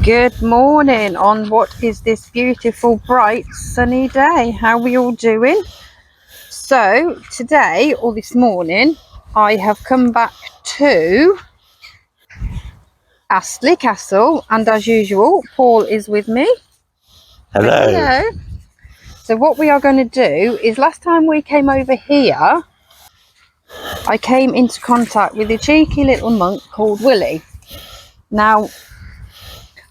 Good morning on what is this beautiful, bright, sunny day. How are we all doing? So today, or this morning, I have come back to Astley Castle, and as usual, Paul is with me. Hello. Hello. So what we are going to do is, last time we came over here, I came into contact with a cheeky little monk called Willie. Now,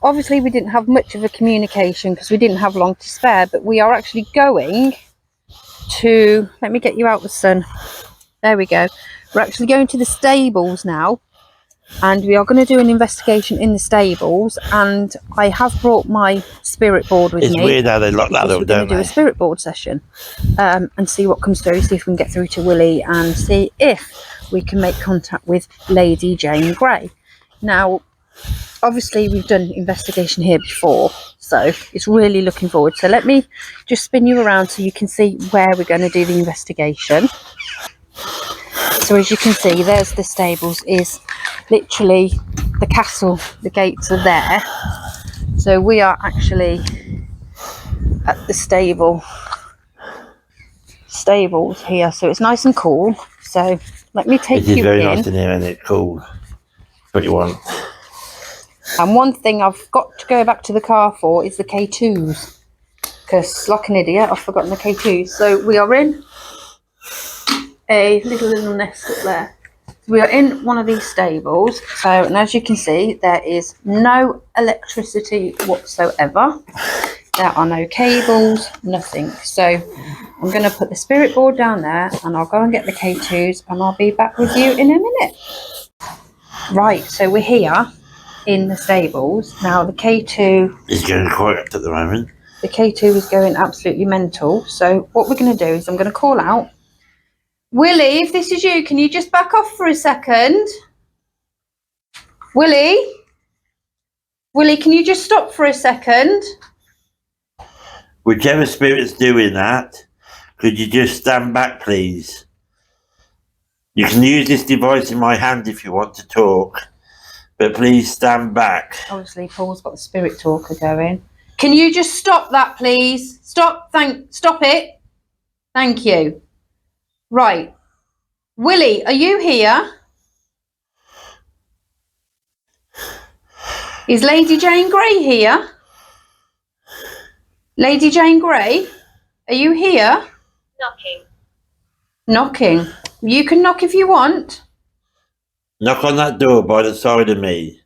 obviously we didn't have much of a communication because we didn't have long to spare, but we are actually going to, let me get you out the sun. There we go. We're actually going to the stables now, and we are going to do an investigation in the stables, and I have brought my spirit board with me. It's weird how they lock that up, we're going to do a spirit board session and see what comes through, see if we can get through to Willie and see if we can make contact with Lady Jane Grey. Now, obviously we've done investigation here before, so it's really looking forward. So let me just spin you around so you can see where we're going to do the investigation. So as you can see, there's the stables, is literally the castle. The gates are there, so we are actually at the stables here, so it's nice and cool. So let me take you in. It is very nice in here, and it's cool. That's what you want. And one thing I've got to go back to the car for is the K2s, because like an idiot, I've forgotten the K2s. So we are in a little nest up there. We are in one of these stables. So, and as you can see, there is no electricity whatsoever. There are no cables, nothing. So I'm going to put the spirit board down there, and I'll go and get the K2s, and I'll be back with you in a minute. Right, so we're here in the stables. Now the K2 is going quiet at the moment. The K2 is going absolutely mental. So what we're going to do is I'm going to call out, Willie, if this is you, can you just back off for a second? Willie, can you just stop for a second? Whichever spirit's doing that, could you just stand back, please? You can use this device in my hand if you want to talk, but please stand back. Obviously, Paul's got the spirit talker going. Can you just stop that, please? Stop it. Thank you. Right. Willie, are you here? Is Lady Jane Grey here? Lady Jane Grey, are you here? Knocking. You can knock if you want. Knock on that door by the side of me.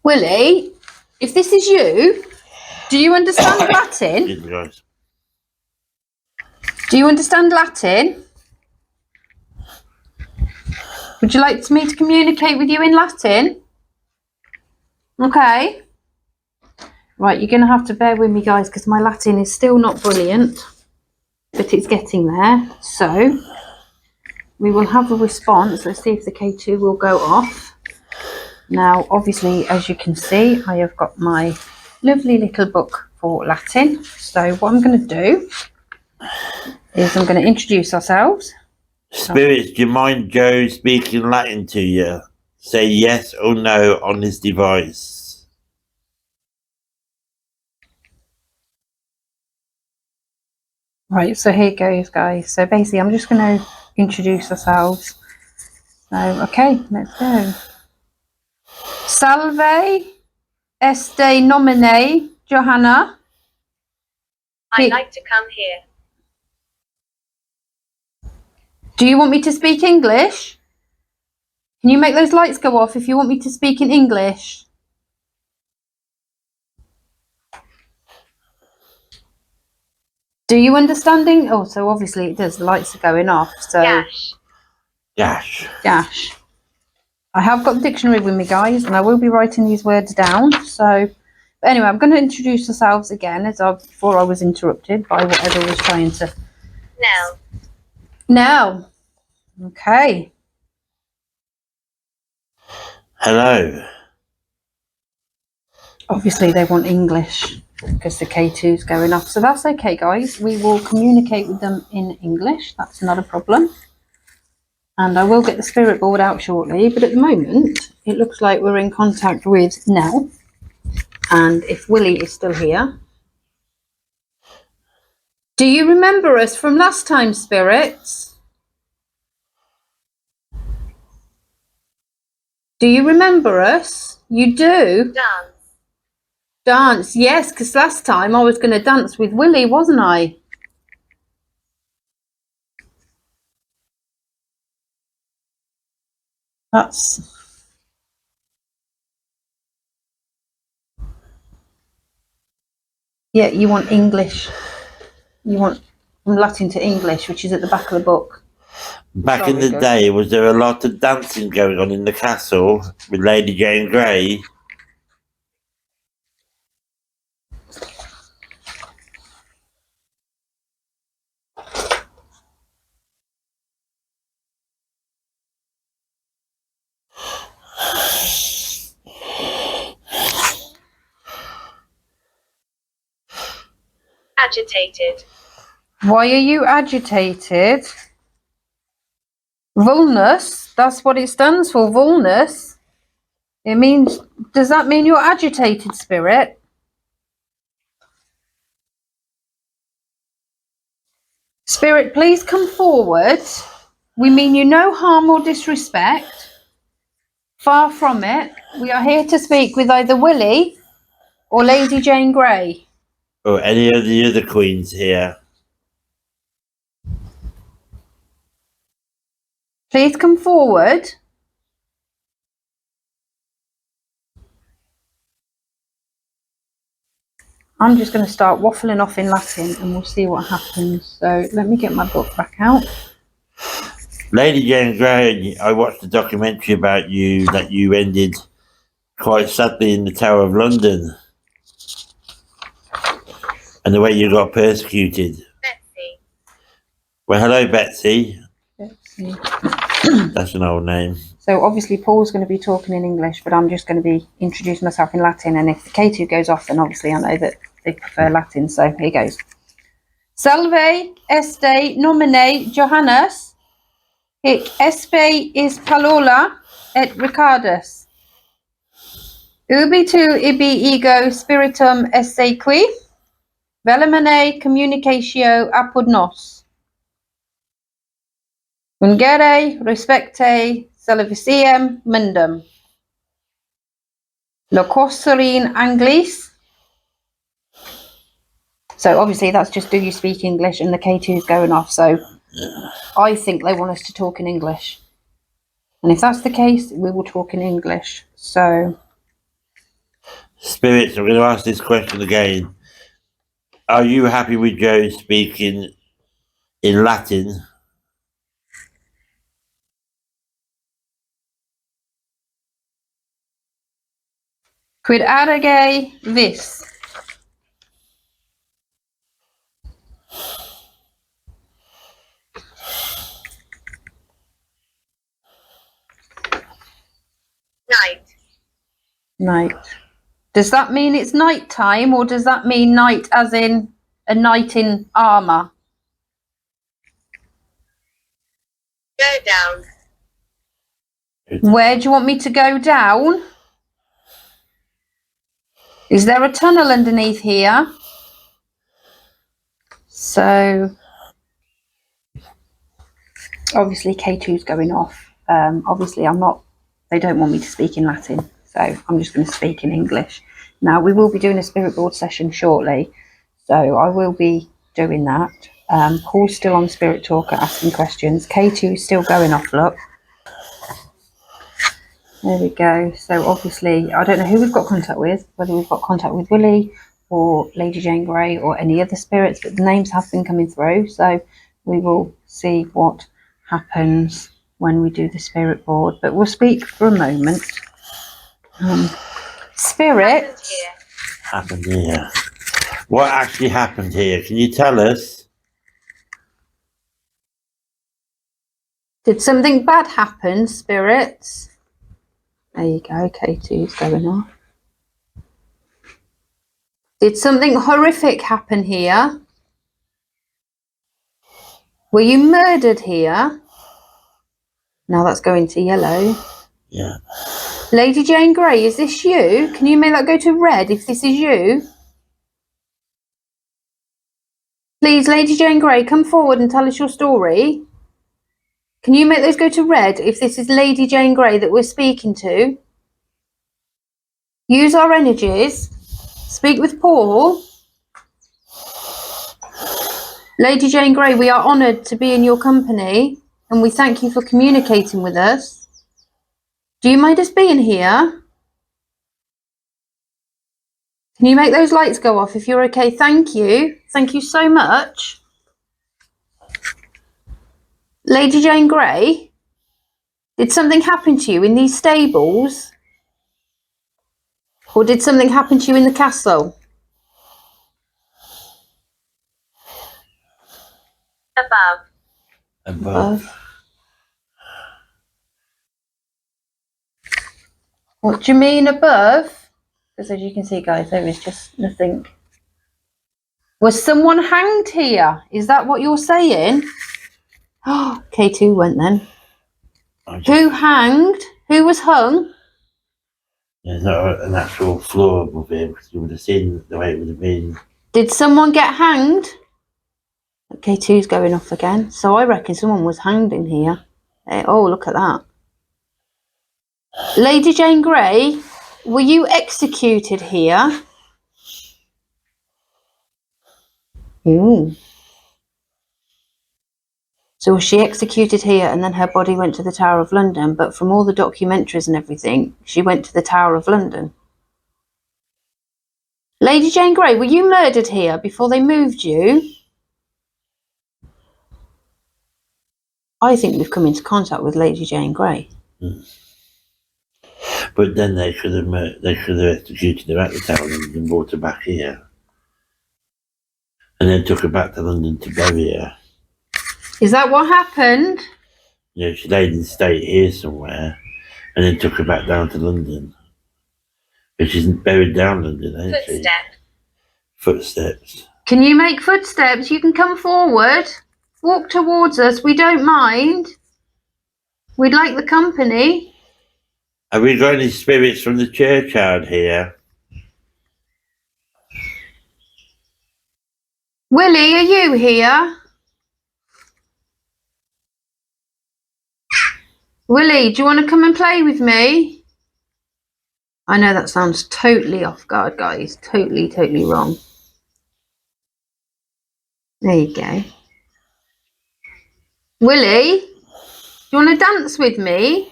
Willie, if this is you, do you understand Latin? Do you understand Latin? Would you like me to communicate with you in Latin? Okay. Right, you're going to have to bear with me, guys, because my Latin is still not brilliant, but it's getting there. So we will have a response. Let's see if the K2 will go off. Now, obviously, as you can see, I have got my lovely little book for Latin. So what I'm going to do is I'm going to introduce ourselves. Spirits, do you mind Joe speaking Latin to you? Say yes or no on this device. Right, so here goes, guys. So basically, I'm just going to introduce ourselves. So, okay, let's go. Salve, este nomine Johanna. I'd like to come here. Do you want me to speak English? Can you make those lights go off if you want me to speak in English? Do you understand? Oh, so obviously it does. The lights are going off. So Gash. I have got the dictionary with me, guys, and I will be writing these words down. So, but anyway, I'm going to introduce ourselves again before I was interrupted by whatever was trying to. No. Okay. Hello. Obviously, they want English because the K2 is going off. So that's okay, guys. We will communicate with them in English. That's not a problem. And I will get the spirit board out shortly, but at the moment it looks like we're in contact with Nell. And if Willie is still here. Do you remember us from last time, spirits? Do you remember us? You do? Dance. Dance, yes, because last time I was going to dance with Willie, wasn't I? That's... Yeah, you want English. You want from Latin to English, which is at the back of the book. Back in the day, was there a lot of dancing going on in the castle with Lady Jane Grey? Agitated. Why are you agitated? Vulnus, that's what it stands for, vulnus. It means, does that mean you're agitated, spirit? Spirit, please come forward. We mean you no harm or disrespect. Far from it. We are here to speak with either Willie or Lady Jane Grey. Or any of the other queens here? Please come forward. I'm just going to start waffling off in Latin and we'll see what happens. So let me get my book back out. Lady Jane Grey, I watched a documentary about you that you ended quite sadly in the Tower of London. And the way you got persecuted. Betsy. Well, hello, Betsy. Betsy. That's an old name. So obviously Paul's going to be talking in English, but I'm just going to be introducing myself in Latin. And if the K2 goes off, then obviously I know that they prefer Latin. So here goes. Salve este nomine Johannes, hic espe is Palola et Ricardus. Ubi tu ibi ego spiritum esse qui, velimine communicatio apud nos. Ungere respecte salviciem mundum. Loquoserine Anglis. So obviously that's just do you speak English, and the K2 is going off. So I think they want us to talk in English. And if that's the case, we will talk in English. So Spirits, I'm going to ask this question again. Are you happy with Joe speaking in Latin? quid arage vis. Night. Night. Does that mean it's night time, or does that mean night as in a knight in armour? Go down. Where do you want me to go down? Is there a tunnel underneath here? So obviously K2's going off. Obviously they don't want me to speak in Latin, so I'm just going to speak in English. Now we will be doing a spirit board session shortly, so I will be doing that. Paul's still on Spirit Talker asking questions. K2's still going off, look. There we go. So obviously I don't know who we've got contact with, whether we've got contact with Willie or Lady Jane Grey or any other spirits, but the names have been coming through, so we will see what happens when we do the spirit board, but we'll speak for a moment. Spirit. Happened here. What actually happened here? Can you tell us? Did something bad happen, spirits? There you go, K2's going off. Did something horrific happen here? Were you murdered here? Now that's going to yellow. Yeah. Lady Jane Grey, is this you? Can you make that go to red if this is you? Please, Lady Jane Grey, come forward and tell us your story. Can you make those go to red if this is Lady Jane Grey that we're speaking to? Use our energies. Speak with Paul. Lady Jane Grey, we are honoured to be in your company and we thank you for communicating with us. Do you mind us being here? Can you make those lights go off if you're okay? Thank you. Thank you so much. Lady Jane Grey, did something happen to you in these stables? Or did something happen to you in the castle? Above. What do you mean above? Because as you can see, guys, there is just nothing. Was someone hanged here? Is that what you're saying? Oh, K2 went then. Who hanged? Who was hung? There's not an actual floor above him, because you would have seen the way it would have been. Did someone get hanged? K2's going off again. So I reckon someone was hanged in here. Oh, look at that. Lady Jane Grey, were you executed here? Ooh. So was she executed here and then her body went to the Tower of London, but from all the documentaries and everything, she went to the Tower of London. Lady Jane Grey, were you murdered here before they moved you? I think we've come into contact with Lady Jane Grey. But then they should have executed her at the Tower of London and brought her back here. And then took her back to London to bury her. Is that what happened? Yeah, she laid in state here somewhere, and then took her back down to London. But she's buried down London, ain't she? Footsteps. Can you make footsteps? You can come forward. Walk towards us. We don't mind. We'd like the company. Have we got any spirits from the churchyard here? Willie, are you here? Willie, do you want to come and play with me? I know that sounds totally off guard, guys. Totally wrong. There you go. Willie, do you want to dance with me?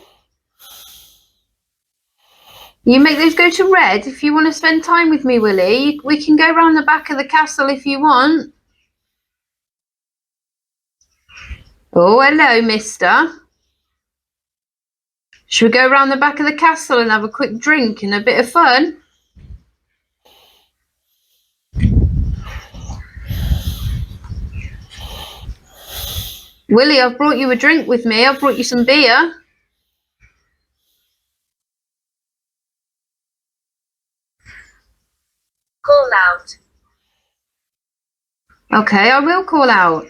You make those go to red if you want to spend time with me, Willie. We can go round the back of the castle if you want. Oh, hello, mister. Should we go round the back of the castle and have a quick drink and a bit of fun? Willie, I've brought you a drink with me. I've brought you some beer. Call out. Okay, I will call out.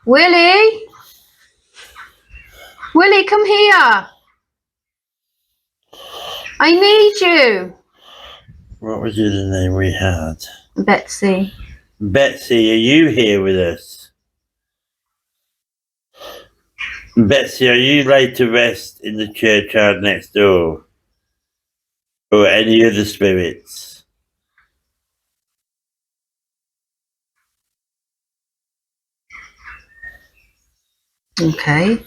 Willie? Willie, come here. I need you. What was the other name we had? Betsy. Betsy, are you here with us? Betsy, are you laid to rest in the churchyard next door? Or any other spirits? Okay.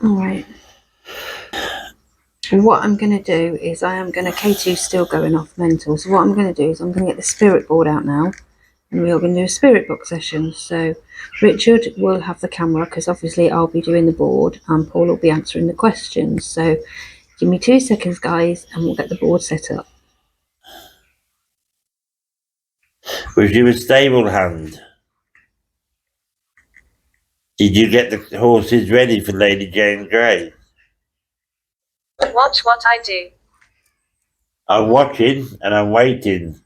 All right. What I'm going to do is K2's still going off mental. So what I'm going to do is I'm going to get the spirit board out now. And we are going to do a spirit book session. So Richard will have the camera because obviously I'll be doing the board and Paul will be answering the questions. So give me 2 seconds, guys, and we'll get the board set up. Was you a stable hand? Did you get the horses ready for Lady Jane Grey? Watch what I do. I'm watching and I'm waiting.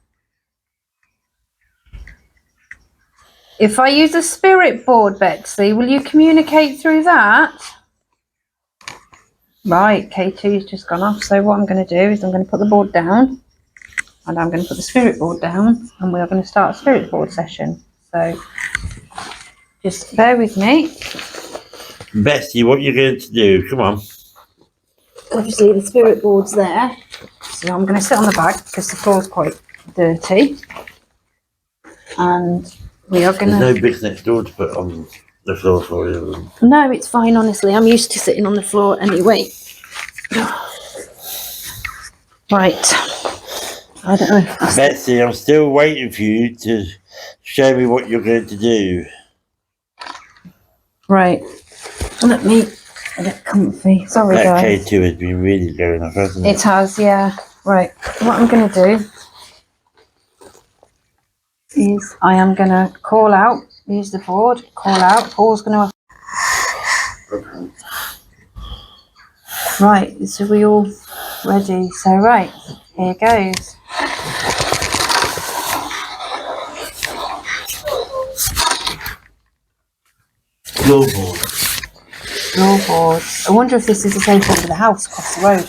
If I use a spirit board, Betsy, will you communicate through that? Right, K2's just gone off. So what I'm going to do is I'm going to put the board down and I'm going to put the spirit board down and we are going to start a spirit board session. So just bear with me. Betsy, what are you going to do? Come on. Obviously the spirit board's there. So I'm going to sit on the bag because the floor's quite dirty. And we are going to... There's no bricks next door to put on the floor for you. No, it's fine, honestly. I'm used to sitting on the floor anyway. Right. I don't know if that's... Betsy, I'm still waiting for you to show me what you're going to do. Right. Let me get comfy. Sorry, That guys. K2 has been really going off, hasn't it? It has, yeah. Right. What I'm going to do is I am going to call out, use the board, call out. Paul's going to... Right. So we all ready? So, right. Here goes. Floorboard. Floorboards. I wonder if this is the same thing with the house across the road.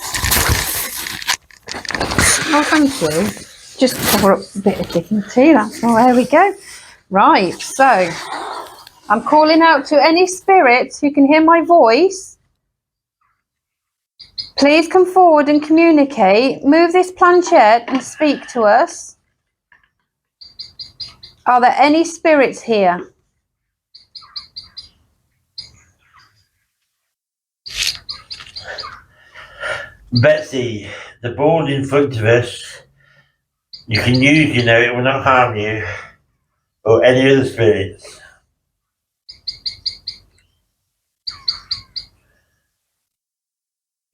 Oh, thank you. Just cover up a bit of dignity. That's all. There we go. Right. So, I'm calling out to any spirits who can hear my voice. Please come forward and communicate. Move this planchette and speak to us. Are there any spirits here? Betsy, the board in front of us, you can use, you know, it will not harm you or any other spirits.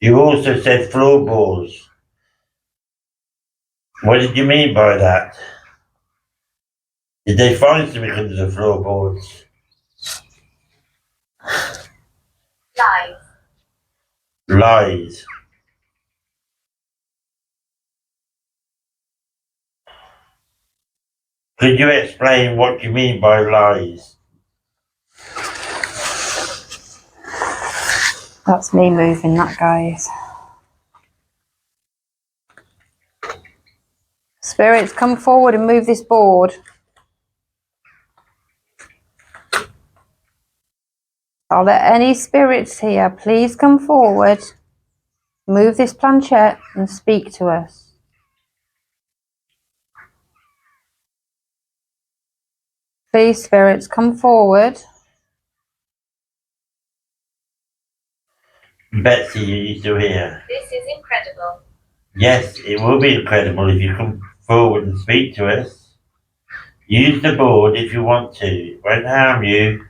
You also said floorboards. What did you mean by that? Did they find something under the floorboards? Lies. Lies. Could you explain what you mean by lies? That's me moving that, guys. Spirits, come forward and move this board. Are there any spirits here? Please come forward, move this planchette and speak to us. Please, spirits, come forward. Betsy, are you still here? This is incredible. Yes, it will be incredible if you come forward and speak to us. Use the board if you want to. It won't harm you.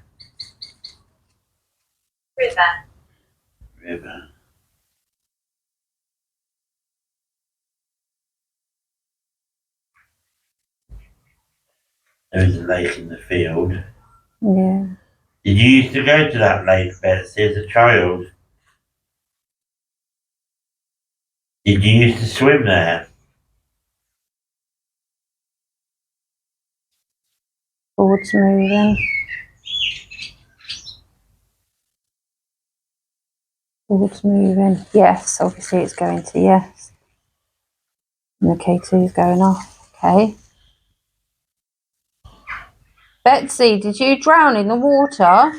River. River. There's a lake in the field. Yeah. Did you used to go to that lake, Betsy, as a child? Did you used to swim there? Board's moving. Board's moving. Yes, obviously it's going to yes. And the K2 is going off. Okay. Betsy, did you drown in the water?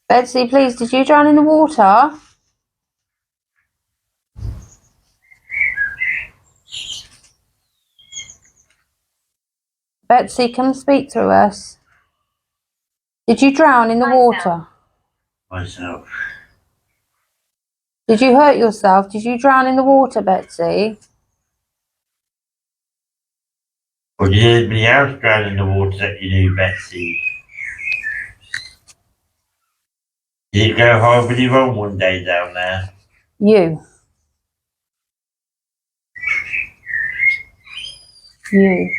Betsy, please, did you drown in the water? Betsy, come speak to us. Did you drown in the water? Myself. Did you hurt yourself? Did you drown in the water, Betsy? Or did anybody else drown in the water that you knew, Betsy? Did it go horribly wrong one day down there? You. You.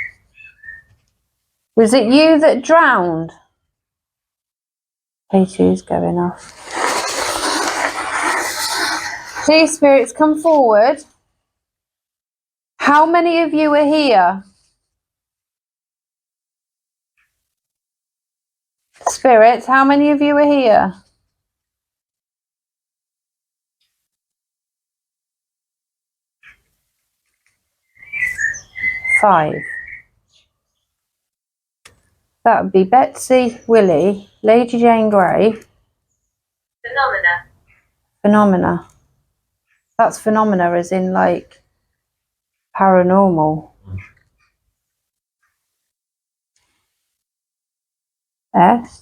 Was it you that drowned? K2's going off. Please, spirits, come forward. How many of you are here? Spirits, how many of you are here? Five. That would be Betsy, Willie, Lady Jane Grey. Phenomena. Phenomena. That's phenomena as in like paranormal. S.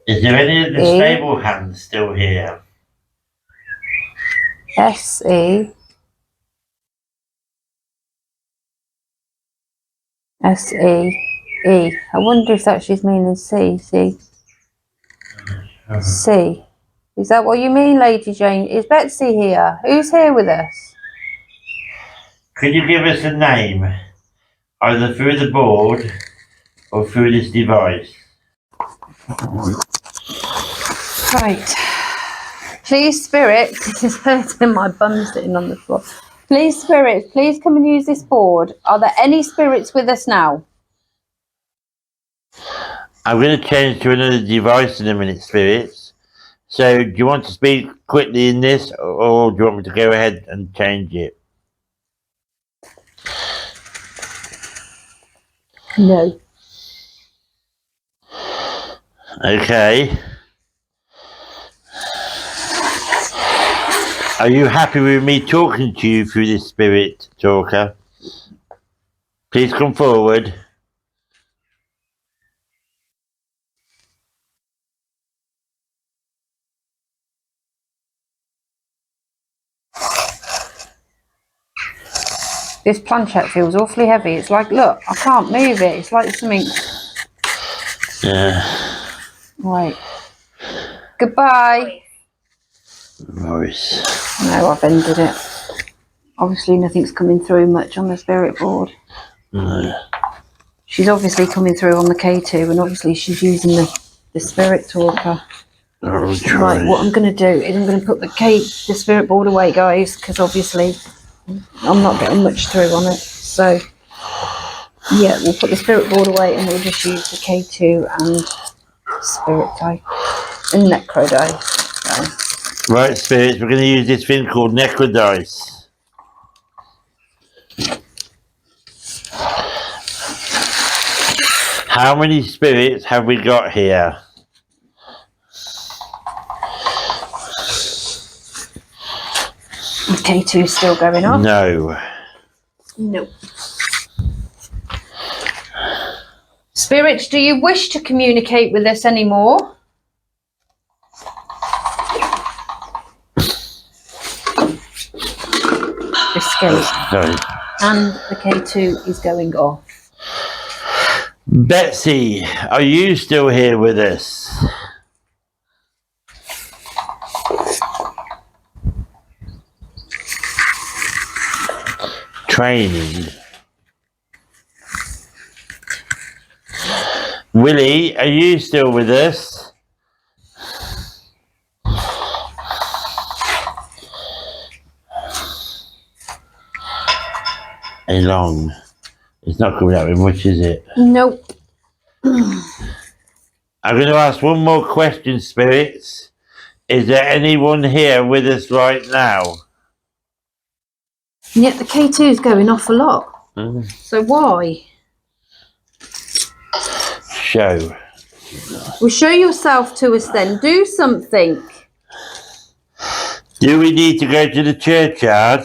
Is there any of the E. stable hands still here? S-E. S-E-E. I wonder if that's just meaning C. C. C. Is that what you mean, Lady Jane? Is Betsy here? Who's here with us? Could you give us a name, either through the board or through this device? Right. Please, Spirit, this is hurting my bum sitting on the floor. Please, Spirit, please come and use this board. Are there any spirits with us now? I'm going to change to another device in a minute, spirits. So, do you want to speak quickly in this, or do you want me to go ahead and change it? No. Okay. Are you happy with me talking to you through this spirit talker? Please come forward. This planchette feels awfully heavy. It's like, look, I can't move it. It's like something. Yeah. Right. Goodbye. Voice. No, I've ended it. Obviously, nothing's coming through much on the spirit board. No. She's obviously coming through on the K2, and obviously she's using the spirit talker. I'll try. Right, what I'm going to do is I'm going to put the spirit board away, guys, because obviously I'm not getting much through on it. So, yeah, we'll put the spirit board away and we'll just use the K2 and spirit die and necro die. So. Right, spirits, we're going to use this thing called Necrodice. How many spirits have we got here? The K2 is still going on? No. No. Spirits, do you wish to communicate with us anymore? Escape. Sorry. And the K2 is going off. Betsy, are you still here with us? Training. Willie, are you still with us? Along. It's not coming out with much, is it? Nope. I'm going to ask one more question, spirits. Is there anyone here with us right now? Yet the K2 is going off a lot. So why? Show. Well, show yourself to us then. Do something. Do we need to go to the churchyard?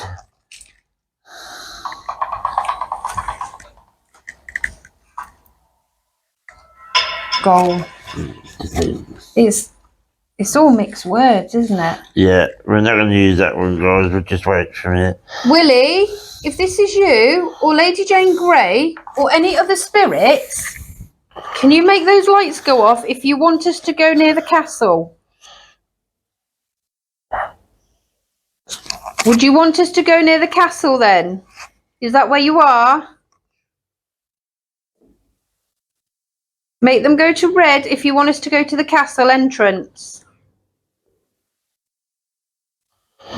Goal. It's all mixed words, isn't it? Yeah, we're not going to use that one, guys. We'll just wait for a minute. Willie, if this is you or Lady Jane Grey or any other spirits, can you make those lights go off if you want us to go near the castle? Would you want us to go near the castle then? Is that where you are? Make them go to red if you want us to go to the castle entrance.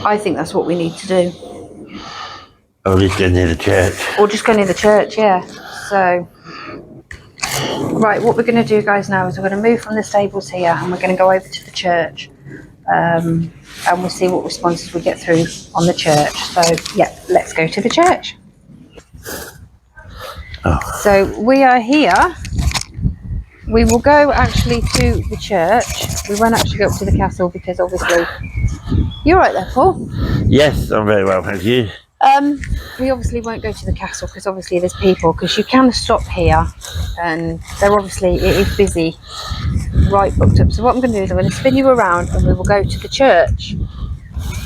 I think that's what we need to do. Or just go near the church. Or just go near the church, yeah. So, right, what we're going to do, guys, now is we're going to move from the stables here and we're going to go over to the church. And we'll see what responses we get through on the church. So, yeah, let's go to the church. Oh. So, we are here. We will go actually to the church. We won't actually go up to the castle because obviously... You're right there, Paul. Yes, I'm very well, thank you. We obviously won't go to the castle because obviously there's people, because you can stop here and they're obviously, it is busy, right, booked up. So what I'm going to do is I'm going to spin you around and we will go to the church.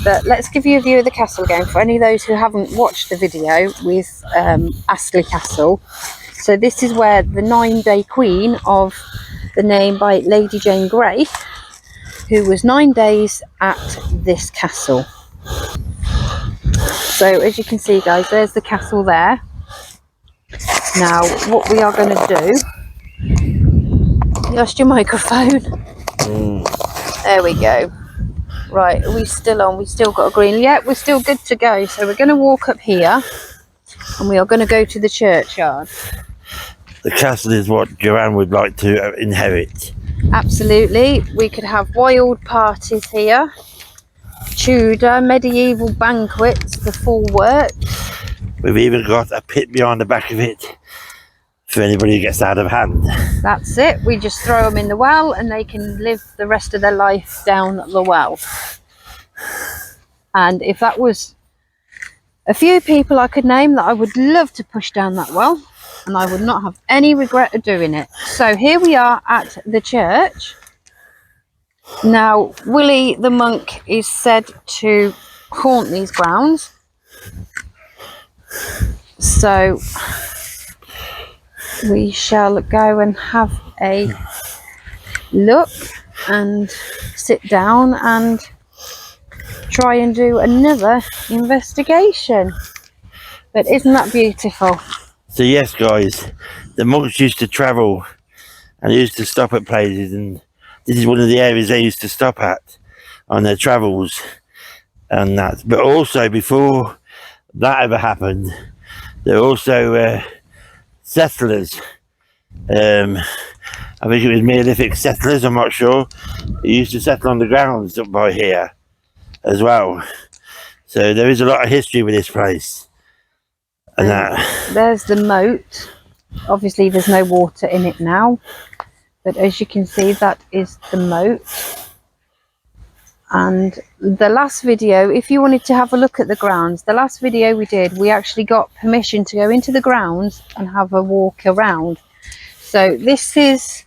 But let's give you a view of the castle again for any of those who haven't watched the video with Astley Castle. So this is where the 9-day queen of the name by Lady Jane Grey, who was 9 days at this castle. So as you can see, guys, there's the castle there. Now what we are going to do, you lost your microphone. There we go. Right, are we still on? We still got a green. Yeah, we're still good to go. So we're going to walk up here and we are going to go to the churchyard. The castle is what Joanne would like to inherit. Absolutely. We could have wild parties here, Tudor, medieval banquets, the full works. We've even got a pit behind the back of it for anybody who gets out of hand. That's it. We just throw them in the well and they can live the rest of their life down the well. And if that was a few people I could name that I would love to push down that well, and I would not have any regret of doing it. So here we are at the church. Now, Willie the monk is said to haunt these grounds. So we shall go and have a look and sit down and try and do another investigation. But isn't that beautiful? So yes, guys, the monks used to travel and used to stop at places, and this is one of the areas they used to stop at on their travels and that. But also, before that ever happened, there were also settlers. I think it was Neolithic settlers, I'm not sure, who used to settle on the grounds up by here as well. So there is a lot of history with this place. And there's the moat. Obviously there's no water in it now, but as you can see, that is the moat. And the last video, if you wanted to have a look at the grounds, the last video we did, we actually got permission to go into the grounds and have a walk around. So this is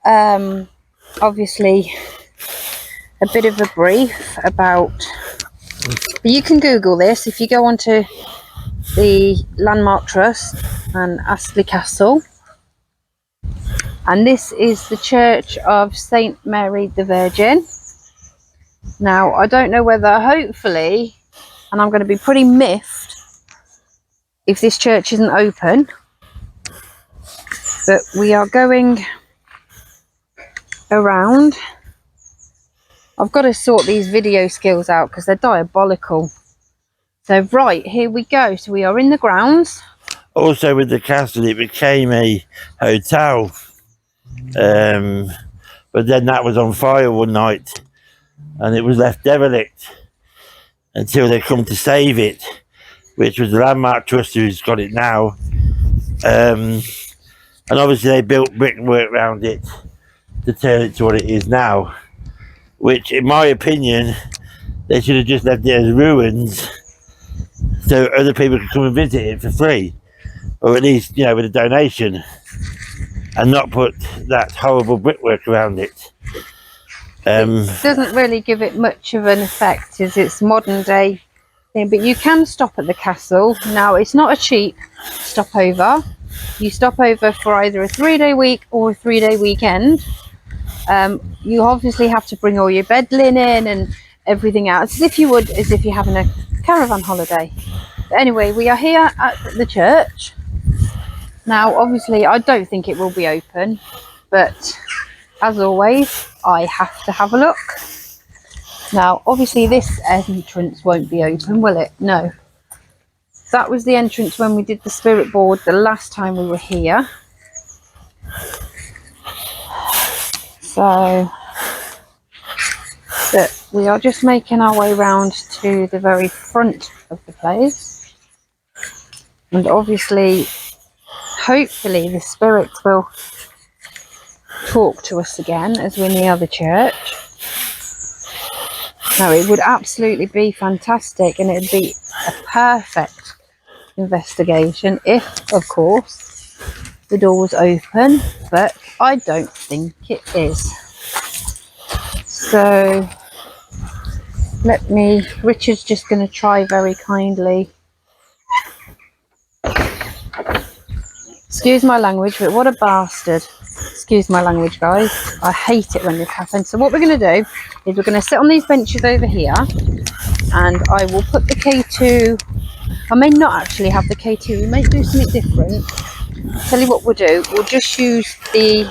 obviously a bit of a brief about, you can Google this if you go onto the Landmark Trust and Astley Castle. And this is the Church of St Mary the Virgin. Now I don't know whether, hopefully, and I'm going to be pretty miffed if this church isn't open, but we are going around. I've got to sort these video skills out because they're diabolical. So right, here we go. So we are in the grounds. Also with the castle, it became a hotel, but then that was on fire one night and it was left derelict until they come to save it, which was the Landmark Trust who's got it now. And obviously they built brickwork around it to turn it to what it is now, which in my opinion they should have just left it as ruins so other people can come and visit it for free, or at least, you know, with a donation, and not put that horrible brickwork around it. It doesn't really give it much of an effect as it's modern day thing, but you can stop at the castle. Now it's not a cheap stopover. You stop over for either a 3-day week or a 3-day weekend. You obviously have to bring all your bed linen and everything out, as if you would, as if you're having a caravan holiday. But anyway, we are here at the church. Now obviously I don't think it will be open, but as always I have to have a look. Now obviously this entrance won't be open, will it? No. that was the entrance when we did the spirit board the last time we were here. So but we are just making our way round to the very front of the place, and obviously hopefully the spirits will talk to us again as we're near the church. No, it would absolutely be fantastic, and it'd be a perfect investigation if, of course, the door was open, but I don't think it is. So Richard's just going to try very kindly. Excuse my language, but what a bastard. Excuse my language, guys. I hate it when this happens. So what we're going to do is we're going to sit on these benches over here, and I will put the K2. I may not actually have the K2. We may do something different. Tell you what we'll do. We'll just use the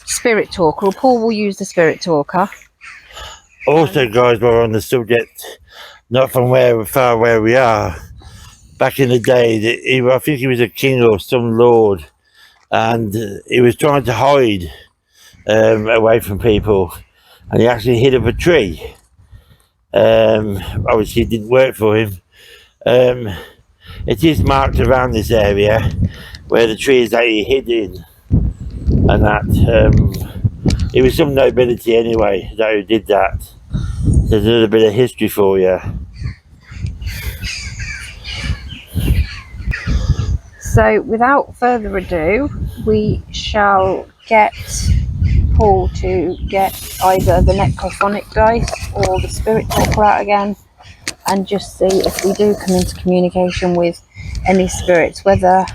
spirit talker, or Paul will use the spirit talker. Also, guys, while we're on the subject, not from far where we are, back in the day, I think he was a king or some lord, and he was trying to hide away from people, and he actually hid up a tree. Obviously, it didn't work for him. It is marked around this area where the tree is that he hid in, and that it was some nobility anyway that who did that. There's a little bit of history for you. So without further ado, we shall get Paul to get either the necrophonic dice or the spirit talker out again, and just see if we do come into communication with any spirits, whether,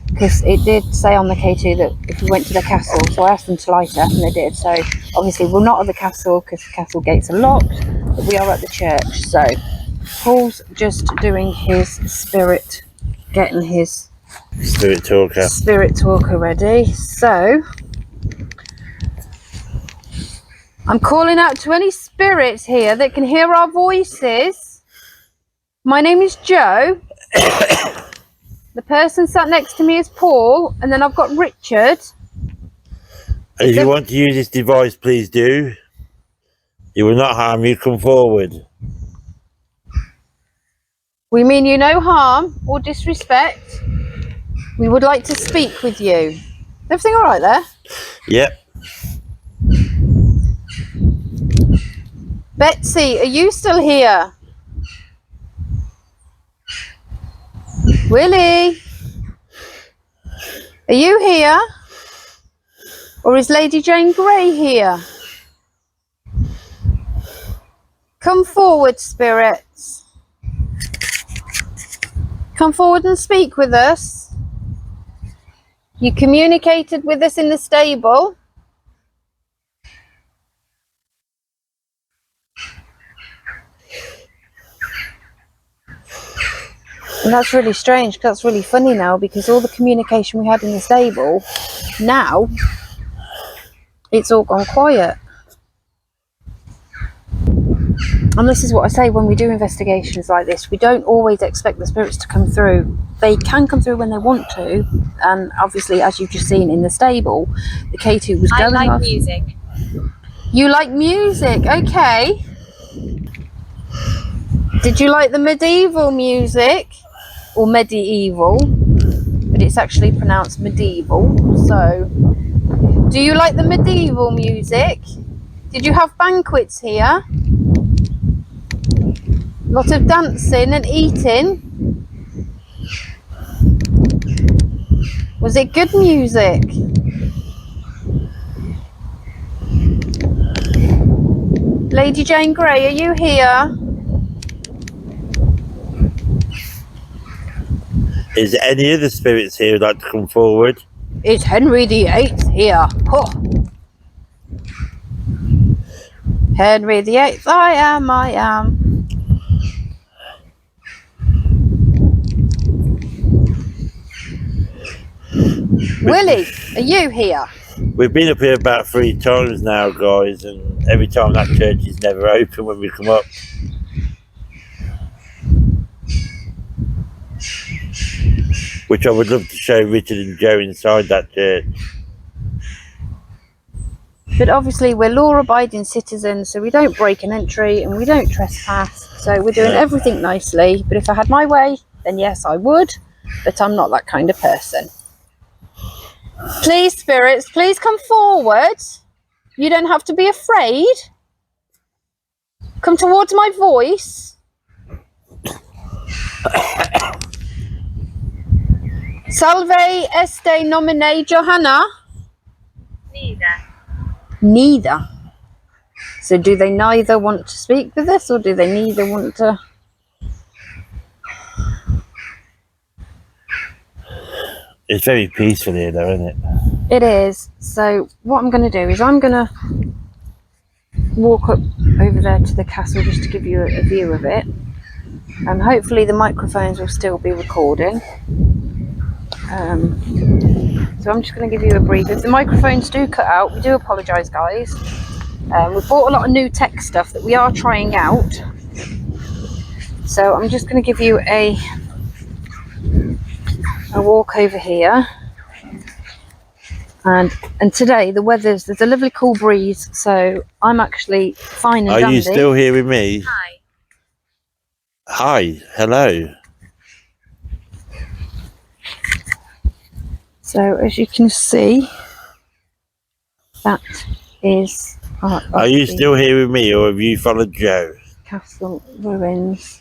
because it did say on the K2 that if we went to the castle, so I asked them to light up and they did. So obviously we're not at the castle because the castle gates are locked, but we are at the church. So Paul's just doing his spirit, getting his Spirit talker ready. So I'm calling out to any spirits here that can hear our voices. My name is Joe. The person sat next to me is Paul, and then I've got Richard. If you want to use this device, please do. It will not harm you. Come forward. We mean you no harm or disrespect. We would like to speak with you. Everything all right there? Yep. Betsy, are you still here? Willie, are you here? Or is Lady Jane Grey here? Come forward, spirits. Come forward and speak with us. You communicated with us in the stable. And that's really strange, because that's really funny now, because all the communication we had in the stable, now it's all gone quiet. And this is what I say when we do investigations like this, we don't always expect the spirits to come through. They can come through when they want to, and obviously, as you've just seen in the stable, the K2 was going off. I like music. You like music, okay. Did you like the medieval music? Or medieval, but it's actually pronounced medieval. So, do you like the medieval music? Did you have banquets here? Lot of dancing and eating? Was it good music? Lady Jane Grey, are you here? Is there any other spirits here who'd like to come forward? It's Henry VIII here. Oh. Henry VIII, I am. Willie, are you here? We've been up here about 3 times now, guys, and every time that church is never open when we come up. which I would love to show Richard and Joe inside that church. But obviously we're law-abiding citizens, so we don't break an entry and we don't trespass. So we're doing everything nicely. But if I had my way, then yes, I would. But I'm not that kind of person. Please, spirits, please come forward. You don't have to be afraid. Come towards my voice. Salve este nomine Johanna. Neither. Neither. So do they neither want to speak with us, or do they neither want to? It's very peaceful here though, isn't it? It is. So what I'm going to do is I'm going to walk up over there to the castle just to give you a view of it. And hopefully the microphones will still be recording. So I'm just going to give you a brief. If the microphones do cut out, we do apologise, guys. We've bought a lot of new tech stuff that we are trying out. So I'm just going to give you a walk over here. And today the there's a lovely cool breeze, so I'm actually fine and dandy. Are you still hearing me? Hi. Hi, hello. So as you can see, that is Are you still hearing me, or have you followed Joe? castle ruins.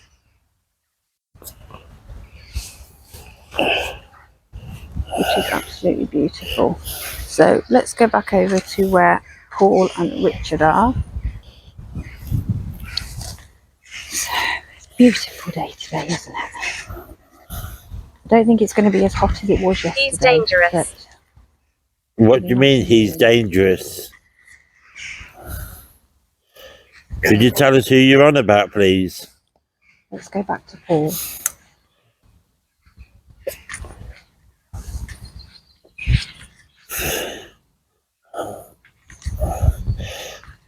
Which is absolutely beautiful. So let's go back over to where Paul and Richard are. So it's a beautiful day today, isn't it? I don't think it's going to be as hot as it was yesterday. He's dangerous. but What do you mean he's dangerous? Could you tell us who you're on about, please? Let's go back to Paul.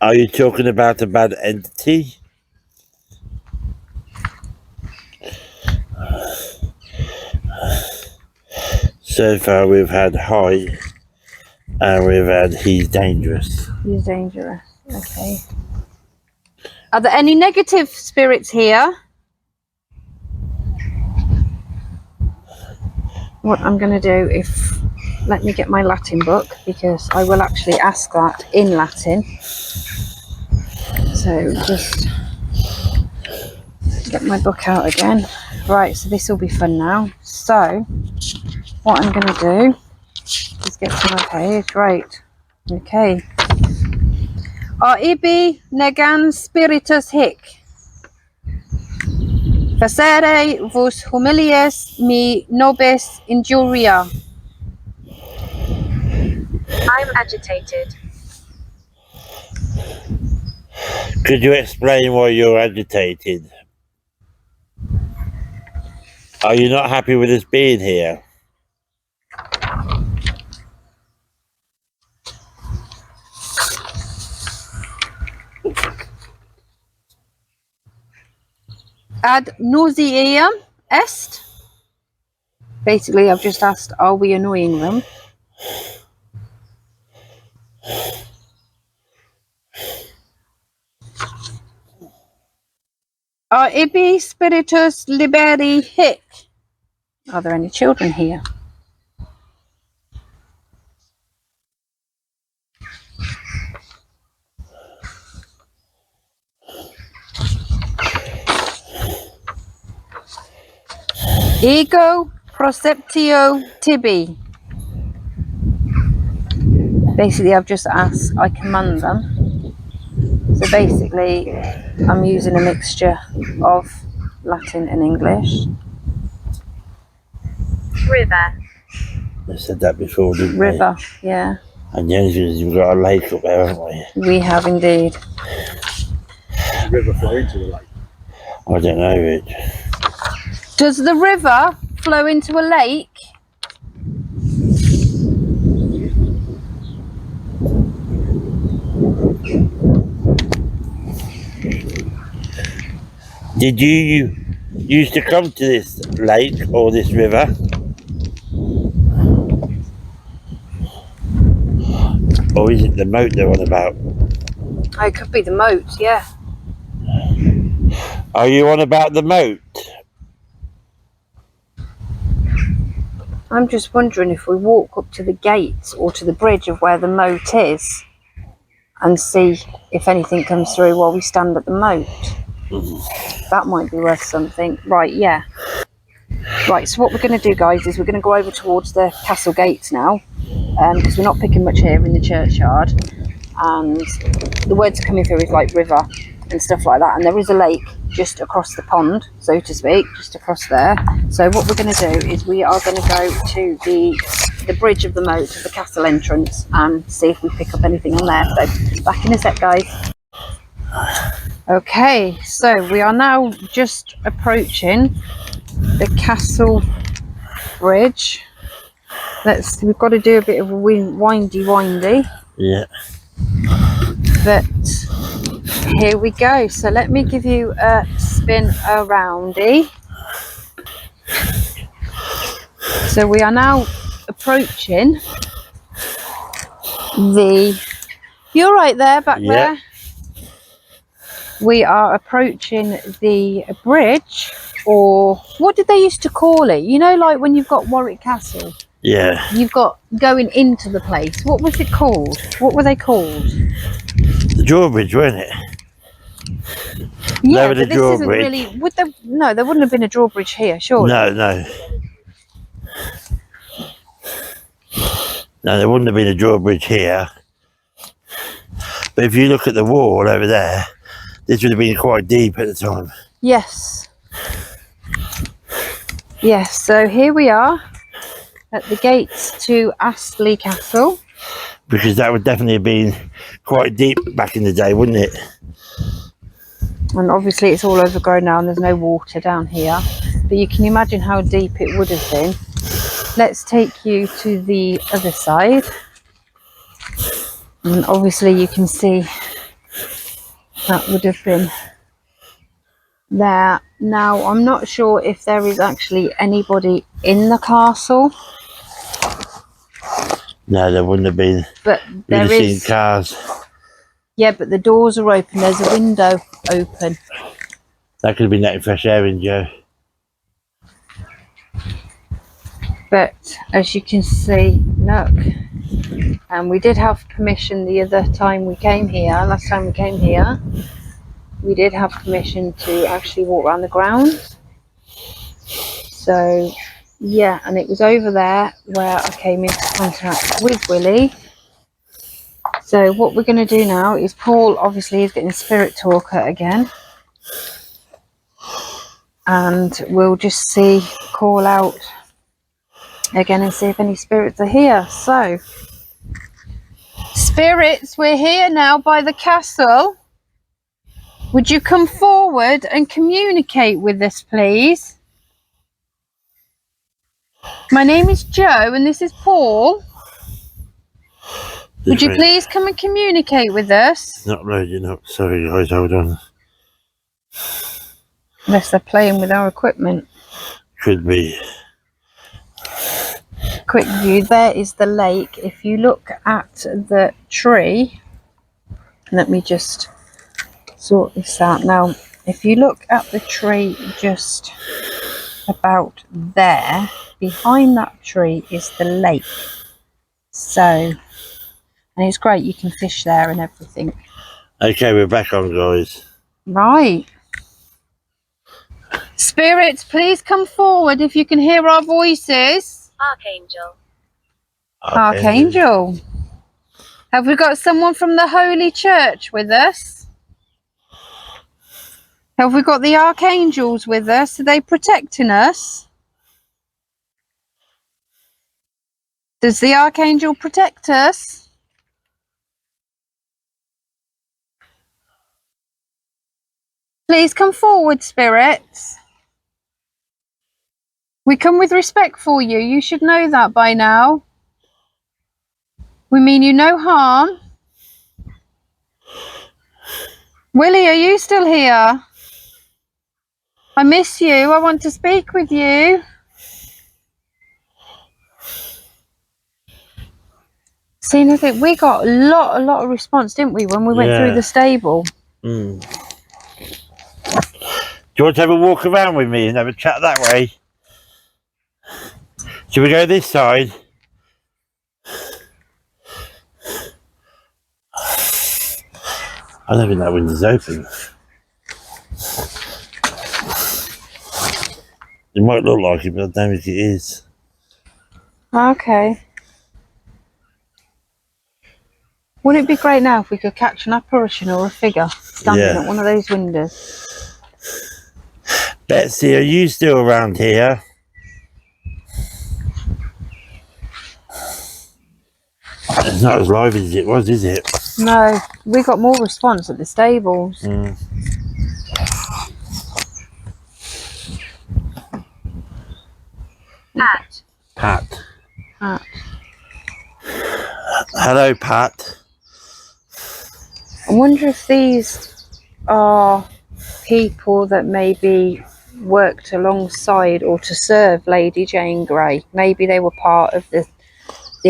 Are you talking about a bad entity? So far we've had hi, and we've had he's dangerous. He's dangerous. Okay. Are there any negative spirits here? What I'm going to do, let me get my Latin book, because I will actually ask that in Latin. So just get my book out again. Right, so this will be fun now. So what I'm going to do is get to my page. Right, okay. Ibi negan spiritus hic. Facere vos humilies mi nobis injuria. I'm agitated. Could you explain why you're agitated? Are you not happy with us being here? Ad nauseam est. Basically, I've just asked, are we annoying them? Ibi spiritus liberi hic. Are there any children here? Ego proceptio tibi. Basically, I've just asked, I command them. So basically, I'm using a mixture of Latin and English. River. I said that before, didn't River, yeah. we? And the only thing is we've got a lake up there, haven't we? We have indeed. The river flow into the lake. I don't know, Rich. Does the river flow into a lake? Did you used to come to this lake or this river? Or is it the moat they're on about? Oh, it could be the moat, yeah. Are you on about the moat? I'm just wondering if we walk up to the gate or to the bridge of where the moat is and see if anything comes through while we stand at the moat. That might be worth something. Right, yeah. Right, so what we're going to do, guys, is we're going to go over towards the castle gates now, because we're not picking much here in the churchyard, and the words coming through is like river and stuff like that, and there is a lake just across the pond, so to speak, just across there. So what we're going to do is we are going to go to the bridge of the moat, of the castle entrance, and see if we pick up anything on there. So back in a sec, guys. Okay, so we are now just approaching the castle bridge. We've got to do a bit of a windy, Yeah. but here we go. So let me give you a spin aroundy. So we are now approaching you're right there, back there. We are approaching the bridge, or what did they used to call it? You know, like when you've got Warwick Castle. Yeah. You've got going into the place. What was it called? What were they called? The drawbridge, weren't it? Yeah, Over the but this isn't drawbridge. really. No, there wouldn't have been a drawbridge here, surely. No. No, there wouldn't have been a drawbridge here. But if you look at the wall over there, this would have been quite deep at the time. Yes. Yes, so here we are at the gates to Astley Castle. Because that would definitely have been quite deep back in the day, wouldn't it? And obviously it's all overgrown now and there's no water down here. But you can imagine how deep it would have been. Let's take you to the other side. And obviously you can see that would have been there. Now, I'm not sure if there is actually anybody in the castle. No, there wouldn't have been. But You'd there have is. seen cars. Yeah, but the doors are open. There's a window open. That could have been letting fresh air in, Joe. But as you can see, look. And we did have permission the other time we came here. Last time we came here, we did have permission to actually walk around the grounds. So, yeah, and it was over there where I came into contact with Willie. So what we're going to do now is Paul obviously is getting Spirit Talker again. And we'll just call out again and see if any spirits are here. So, spirits, we're here now by the castle. Would you come forward and communicate with us, please? My name is Joe and this is Paul. Would you please come and communicate with us? Not loading up. Sorry, guys, hold on. Unless they're playing with our equipment. Could be. Quick view, there is the lake. If you look at the tree, let me just sort this out now. If you look at the tree just about there, behind that tree is the lake. So, and it's great, you can fish there and everything. Okay, we're back on, guys. Right. Spirits, please come forward if you can hear our voices. Archangel. Archangel. Have we got someone from the Holy Church with us? Have we got the archangels with us? Are they protecting us? Does the archangel protect us? Please come forward, spirits. We come with respect for you. You should know that by now. We mean you no harm. Willie, are you still here? I miss you. I want to speak with you. See, I think we got a lot of response, didn't we, when we went through the stable? Mm. Do you want to have a walk around with me and have a chat that way? Should we go this side? I don't think that window's open. It might look like it, but I don't think it is. Okay. Wouldn't it be great now if we could catch an apparition or a figure standing at one of those windows? Betsy, are you still around here? It's not as lively as it was, is it? No, we got more response at the stables. Mm. Pat. Pat. Pat. Hello, Pat. I wonder if these are people that maybe worked alongside or to serve Lady Jane Grey. Maybe they were part of the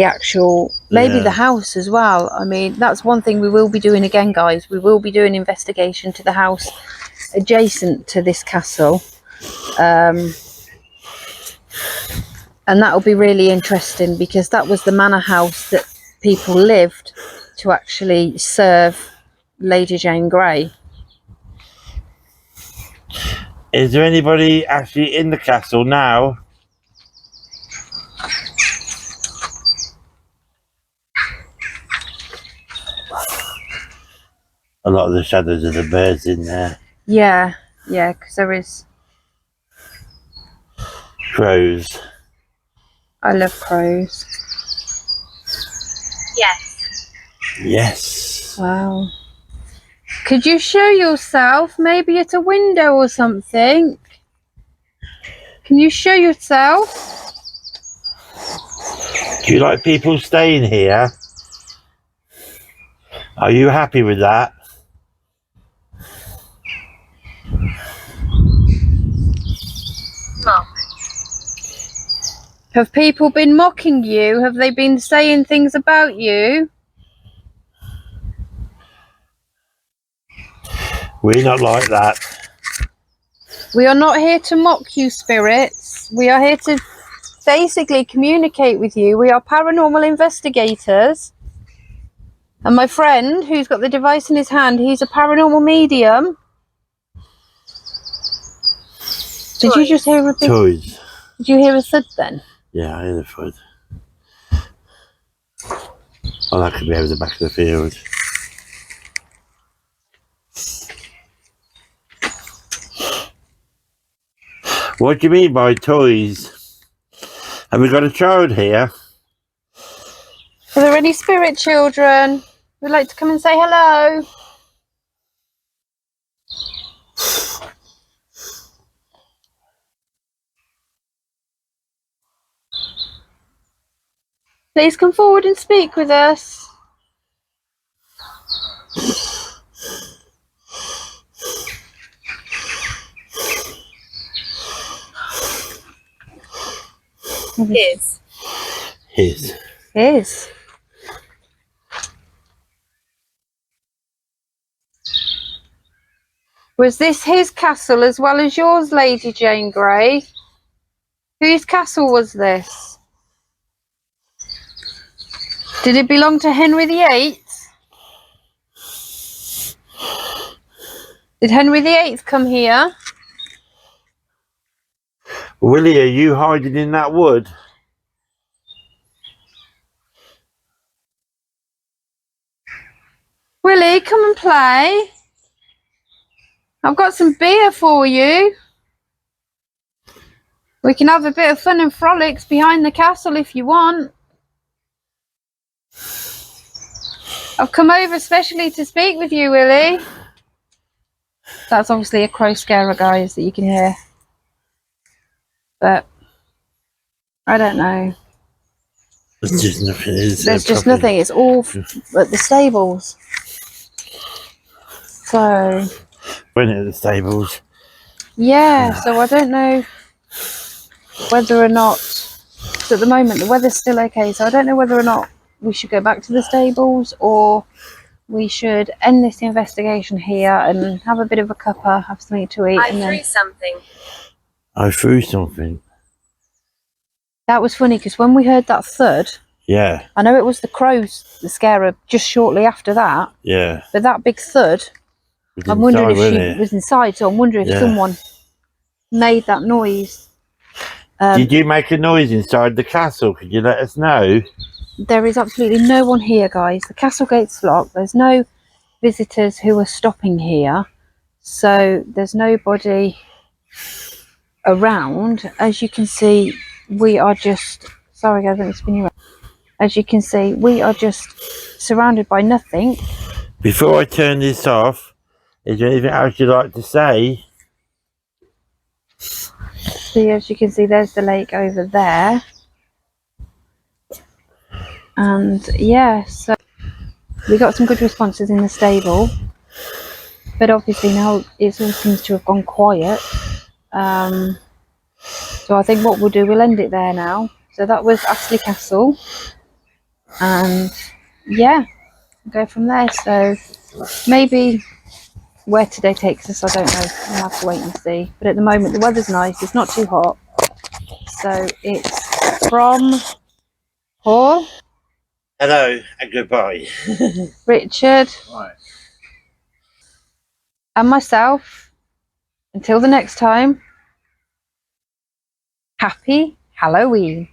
actual, maybe the house as well. I mean, that's one thing we will be doing again, guys. We will be doing investigation to the house adjacent to this castle. And that'll be really interesting because that was the manor house that people lived to actually serve Lady Jane Grey. Is there anybody actually in the castle now? A lot of the shadows of the birds in there. Yeah, because there is. Crows. I love crows. Yes. Yes. Wow. Could you show yourself maybe at a window or something? Can you show yourself? Do you like people staying here? Are you happy with that? Mock. Have people been mocking you? Have they been saying things about you? We're not like that. We are not here to mock you, spirits. We are here to basically communicate with you. We are paranormal investigators. And my friend, who's got the device in his hand, he's a paranormal medium. Did you just hear a big... Toys. Did you hear a thud then? Yeah, I hear the foot. Oh, that could be over the back of the field. What do you mean by toys? Have we got a child here? Are there any spirit children who'd like to come and say hello? Please come forward and speak with us. His. Was this his castle as well as yours, Lady Jane Grey? Whose castle was this? Did it belong to Henry VIII? Did Henry VIII come here? Willie, are you hiding in that wood? Willie, come and play. I've got some beer for you. We can have a bit of fun and frolics behind the castle if you want. I've come over specially to speak with you, Willie. That's obviously a crow scarer, guys, that you can hear. But I don't know. There's just nothing. There's just nothing. It's all at the stables. So Went at the stables. yeah, so I don't know whether or not, 'cause at the moment the weather's still okay, so I don't know whether or not we should go back to the stables, or we should end this investigation here and have a bit of a cuppa, have something to eat. And then I threw something. that was funny because when we heard that thud, Yeah, I know it was the crows that scare her just shortly after that, yeah. but that big thud, It was I'm wondering if inside, she wasn't it? was inside, so I'm wondering if Yeah. someone made that noise. Did you make a noise inside the castle? Could you let us know? There is absolutely no one here, guys. The castle gate's locked. There's no visitors who are stopping here, so there's nobody around. As you can see, we are just... Sorry, guys, let me spin you around. As you can see, we are just surrounded by nothing. Before I turn this off, is there anything else you'd like to say? See, as you can see, there's the lake over there. And yeah, so we got some good responses in the stable, but obviously now it all seems to have gone quiet. So I think what we'll do, we'll end it there now. So that was Astley Castle, and yeah, go from there. So maybe where today takes us, I don't know. We'll have to wait and see. But at the moment, the weather's nice. It's not too hot. So it's from Paul, Hello and goodbye. Richard, Right. and myself. Until the next time, happy Halloween.